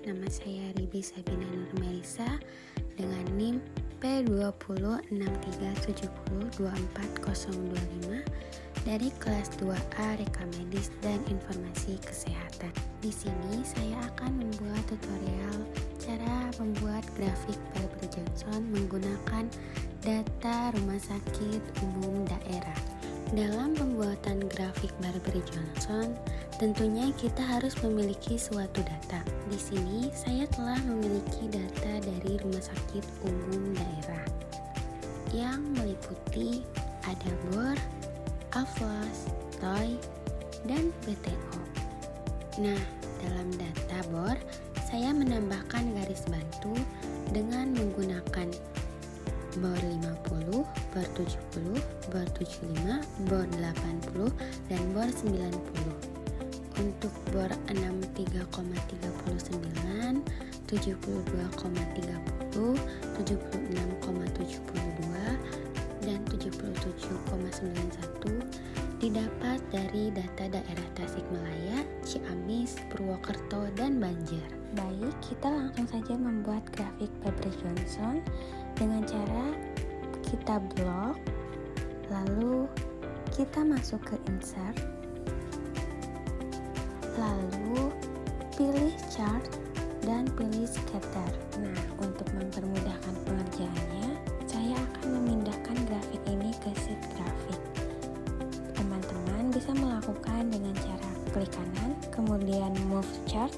nama saya Ribi Sabina Nur Melisa dengan NIM P206370240025 dari kelas 2A Reka Medis dan Informasi Kesehatan. Di sini saya akan membuat tutorial cara membuat grafik Barber Johnson menggunakan data Rumah Sakit Umum Daerah. Dalam pembuatan grafik Barber Johnson, tentunya kita harus memiliki suatu data. Di sini saya telah memiliki data dari Rumah Sakit Umum Daerah yang meliputi ada BOR, AFLAS, TOY, dan BTO. Nah, dalam data BOR, saya menambahkan garis bantu dengan menggunakan BOR 50, BOR 70, BOR 75, BOR 80, dan BOR 90. Untuk BOR 63,39, 72,30, 76,72, dan 77,91 didapat dari data daerah Tasikmalaya, Ciamis, Purwokerto, dan Banjar. Baik, kita langsung saja membuat grafik Barber Johnson dengan cara kita blok, lalu kita masuk ke insert, lalu pilih chart dan pilih scatter. Nah, untuk mempermudahkan pengerjaannya, saya akan memindahkan grafik ini ke sheet grafik. Teman-teman bisa melakukan dengan cara klik kanan, kemudian move chart,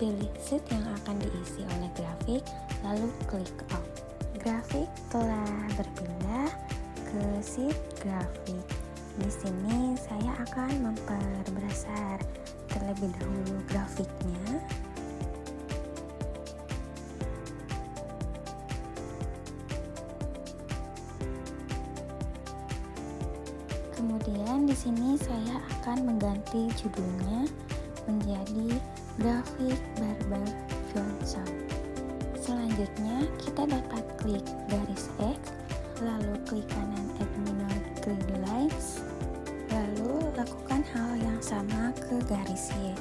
pilih sheet yang akan diisi oleh grafik, lalu klik off. Grafik telah berpindah ke sheet grafik. Di sini saya akan memperbesar terlebih dahulu grafiknya. Kemudian di sini saya akan mengganti judulnya menjadi grafik Barber Johnson. Selanjutnya kita dapat klik garis X, lalu klik kanan add minor grid lines, lalu lakukan hal yang sama ke garis Y,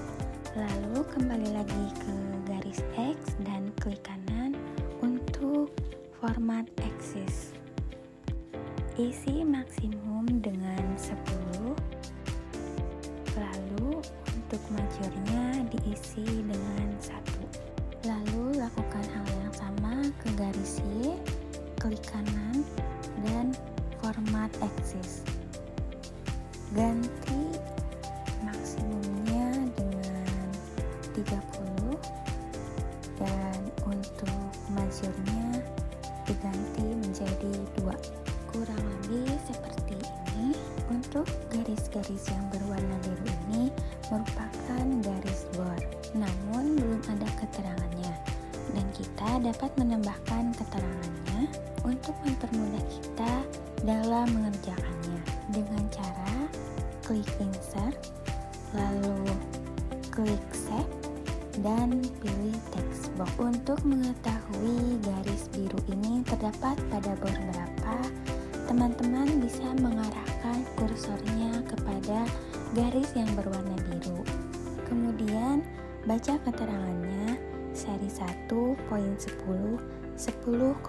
lalu kembali lagi ke garis X dan klik kanan untuk format axis. Isi maksimum dengan 10, lalu untuk majornya diisi dengan 1. Lalu lakukan hal yang sama ke garis Y, klik kanan dan format axis. Ganti maksimumnya dengan 30 dan untuk majornya diganti menjadi 2. Kurang lebih seperti ini. Untuk garis-garis yang berwarna biru ini merupakan garis BOR, namun belum ada keterangannya, dan kita dapat menambahkan keterangannya untuk mempermudah kita dalam mengerjakannya dengan cara klik insert, lalu klik save, dan pilih text box. Untuk mengetahui garis biru ini terdapat pada BOR berapa, teman-teman bisa mengarahkan kursornya kepada garis yang berwarna biru. Kemudian baca keterangannya seri 1.10 10,90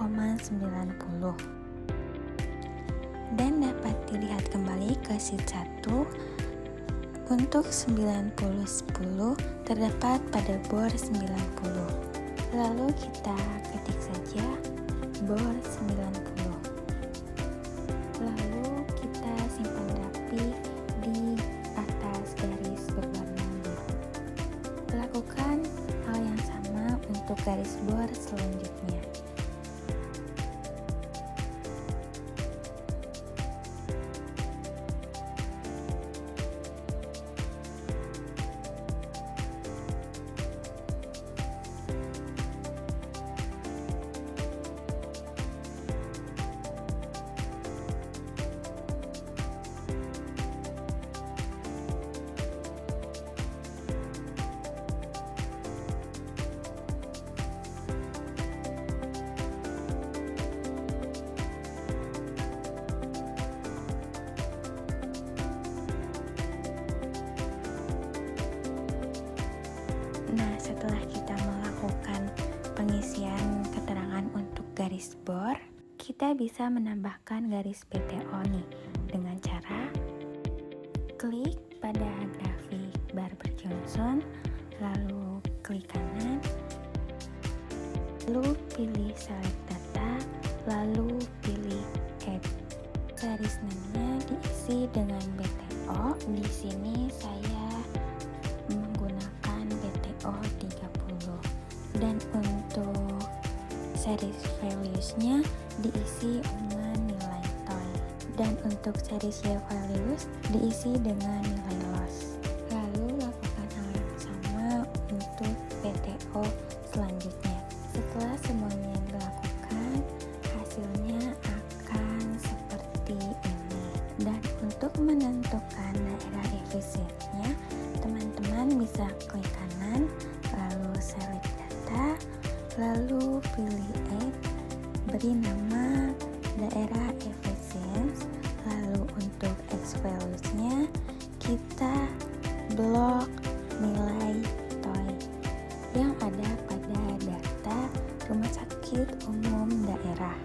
dan dapat dilihat kembali ke sheet 1. Untuk 90/10 terdapat pada BOR 90. Lalu kita ketik saja BOR 90. Lalu kita simpan rapi di atas garis berwarna biru. Lakukan hal yang sama untuk garis BOR selanjutnya. Nah, setelah kita melakukan garis bor, kita bisa menambahkan garis BTO nih dengan cara klik pada grafik Barber-Johnson, lalu klik kanan, lalu pilih select data, lalu pilih add. Garis name-nya diisi dengan BTO. Di sini saya menggunakan BTO 30. Dan untuk series values-nya diisi dengan nilai toy. Dan untuk series year values diisi dengan nilai loss. Lalu lakukan hal yang sama untuk BTO selanjutnya. Setelah semuanya dilakukan, hasilnya akan seperti ini. Dan untuk menentukan daerah efisiennya, teman-teman bisa klik kanan, lalu select data, lalu pilih add, beri nama daerah efisiensi, lalu untuk X values-nya kita blok nilai toy yang ada pada data rumah sakit umum daerah.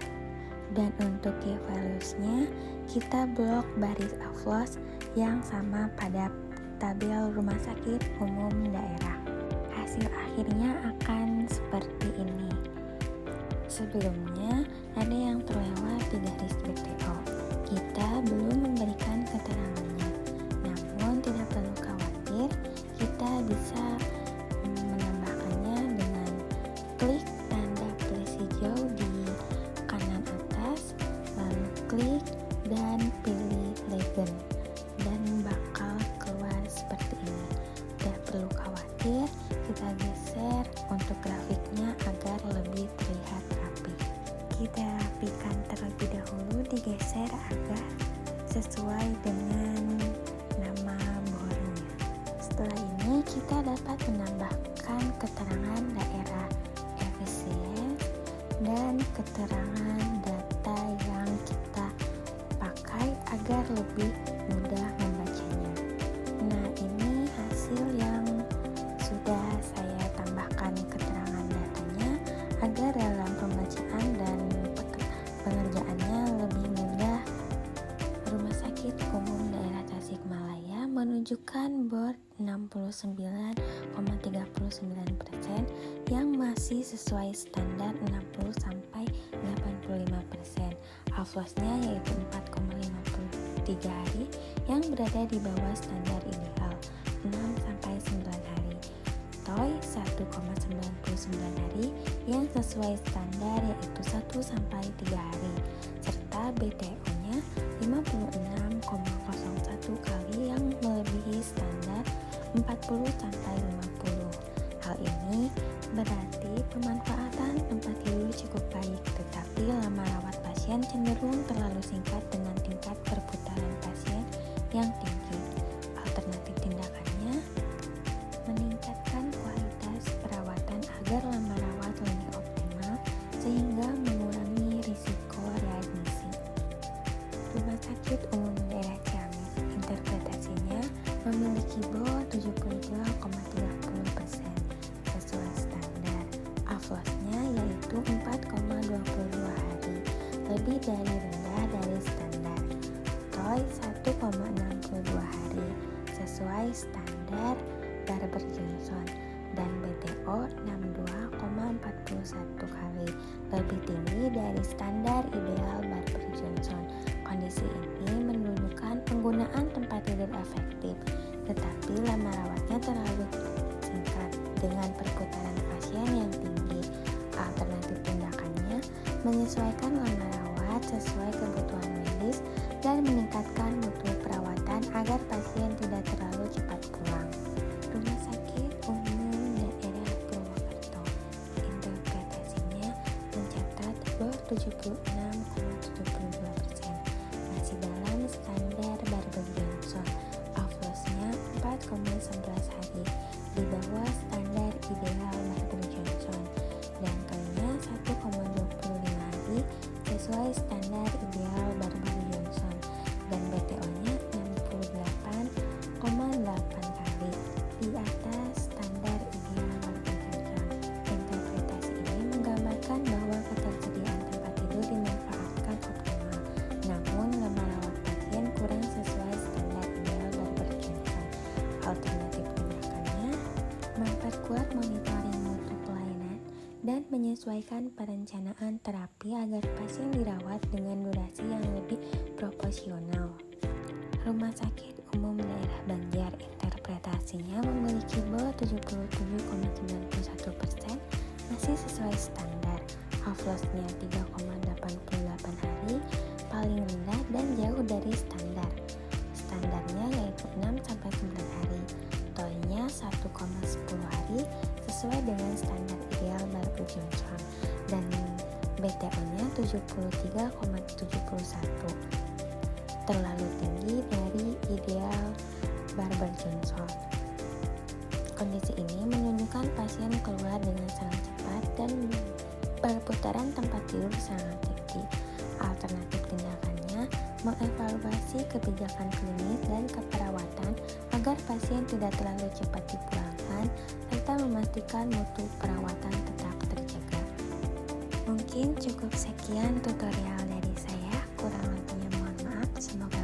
Dan untuk Y values-nya kita blok baris aflos yang sama pada tabel rumah sakit umum daerah. Hasil akhirnya akan seperti ini. Sebelumnya ada yang terlewat di garis BTO. Kita belum memberikan keterangannya. Namun tidak perlu khawatir, kita bisa menambahkannya dengan klik tanda plus hijau di kanan atas, lalu klik dan pilih legend, dan bakal keluar seperti ini. Tidak perlu khawatir, kita geser untuk grafiknya agar lebih terlihat rapi. Kita rapikan terlebih dahulu, digeser agar sesuai dengan nama bornya. Setelah ini kita dapat menambahkan keterangan daerah efisiensi dan keterangan data yang kita pakai agar lebih mudah membacanya. Nah, ini hasil yang sudah saya tambahkan keterangan datanya agar dalam pembacaan dan pengerjaannya lebih mudah. Rumah Sakit Umum Daerah Tasikmalaya menunjukkan bor 69,39% yang masih sesuai standar 60-85%. Aflosnya yaitu 4,53 hari yang berada di bawah standar ideal 6-9 hari. Toy 1,99 hari yang sesuai standar yaitu 1-3 hari. Serta BTO-nya 56,01 kali yang melebihi standar 40-50. Hal ini berarti pemanfaatan tempat tidur cukup baik, tetapi lama rawat pasien cenderung terlalu singkat dengan tingkat perputaran pasien yang tinggi. Alternatif tindakannya meningkatkan kualitas perawatan agar lama rawat lebih optimal sehingga mengurangi risiko readmisi. Rumah Sakit Umum Daerah Ciamis, interpretasinya memiliki bor 72,30% sesuai standar. Aflosnya yaitu 4,22 hari, lebih dari rendah dari standar. Toy 1,62 hari sesuai standar Barber-Johnson, dan BTO 62,41 kali, lebih tinggi dari standar ideal Barber-Johnson. Kondisi ini menunjukkan penggunaan tempat tidur efektif, tetapi lama rawatnya terlalu singkat dengan perputaran pasien yang tinggi. Alternatif tindakannya menyesuaikan lama rawat sesuai kebutuhan medis dan meningkatkan mutu perawatan agar pasien tidak terlalu cepat pulang. Rumah Sakit Umum Daerah Purwokerto, interpretasinya mencatat bor 76,72%, masih dalam standar Barber-Johnson. Aflosnya 4,11 hari, di bawah standar ideal Barber-Johnson, dan toynya 1,25 hari sesuai standar ideal Barber-Johnson, dan BTO-nya 68,8 kali, di atas standar ideal Barber-Johnson. Interpretasi ini menggambarkan bahwa ketersediaan tempat membuat monitoring mutu pelayanan dan menyesuaikan perencanaan terapi agar pasien dirawat dengan durasi yang lebih proporsional. Rumah Sakit Umum Daerah Banjar interpretasinya memiliki BO 77,91%, masih sesuai standar. Outflow-nya 3,88 hari, paling rendah dan jauh dari standar. Standarnya yaitu 6-9 hari. TOI-nya 1,10 hari sesuai dengan standar ideal Barber Johnson dan BTO-nya 73,71, terlalu tinggi dari ideal Barber Johnson. Kondisi ini menunjukkan pasien keluar dengan sangat cepat dan perputaran tempat tidur sangat tinggi. Alternatif tindakannya mengevaluasi kebijakan klinis dan keperawatan agar pasien tidak terlalu cepat dipulangkan serta memastikan mutu perawatan tetap terjaga. Mungkin cukup sekian tutorial dari saya, kurang lebihnya mohon maaf. Semoga